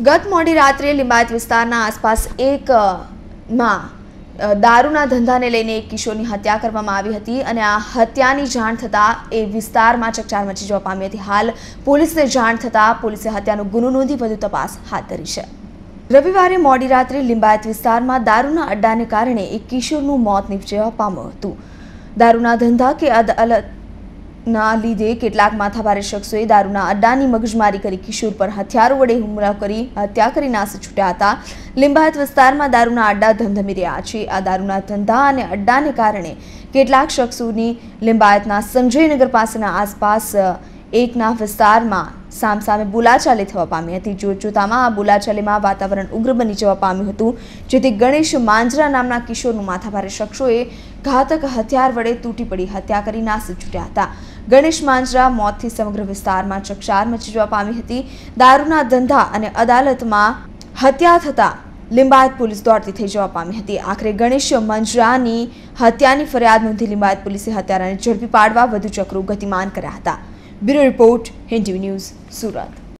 ગત મોડી રાત્રે લિંબાયત વિસ્તારના આસપાસ માં દારૂના ધંધાને લઈને એક કિશોરની હત્યા કરવામાં આવી હતી અને આ હત્યાની જાણ થતાં એ વિસ્તારમાં ચકચાર મચી જવા પામી હતી। હાલ પોલીસને જાણ થતાં પોલીસે હત્યાનો ગુનો નોંધી વધુ તપાસ હાથ ધરી છે। રવિવારે મોડી રાત્રે લિંબાયત વિસ્તારમાં દારૂના અડ્ડાને કારણે એક કિશોરનું મોત નીપજવા પામ્યું હતું। દારૂના ધંધા કે અદાલતના લીધે કેટલાક માથાભારે શખ્સોએ દારૂના અડ્ડાની મગજમારી કરી કિશોર પર હથિયારો વડે હુમલો કરી હત્યા કરી નાસી છૂટ્યા હતા। લિંબાયત વિસ્તારમાં દારૂના અડ્ડા ધમધમી રહ્યા છે। આ દારૂના ધંધા અને અડ્ડાને કારણે કેટલાક શખ્સોની લિંબાયતના સંજયનગર પાસેના આસપાસ એકના વિસ્તારમાં સામસામે બોલાચાલી થવા પામી હતી। જોતજોતામાં આ બોલાચાલીમાં વાતાવરણ ઉગ્ર બની જવા પામ્યું હતું, જેથી ગણેશ માંજરા નામના કિશોરનું માથાભારે શખ્સોએ ઘાતક હથિયાર વડે તૂટી પડી હત્યા કરી નાસી છૂટ્યા હતા। ગણેશ માંજરા મોતથી સમગ્ર વિસ્તારમાં ચકચાર મચી જવા પામી હતી। દારૂના ધંધા અને અદાલતમાં હત્યા થતા લિંબાયત પોલીસ દોડતી થઈ જવા પામી હતી। આખરે ગણેશ માંજરાની હત્યાની ફરિયાદ નોંધી લિંબાયત પોલીસે હત્યારાને ઝડપી પાડવા વધુ ચક્રો ગતિમાન કર્યા હતા। Bureau report, Hind TV news, Surat.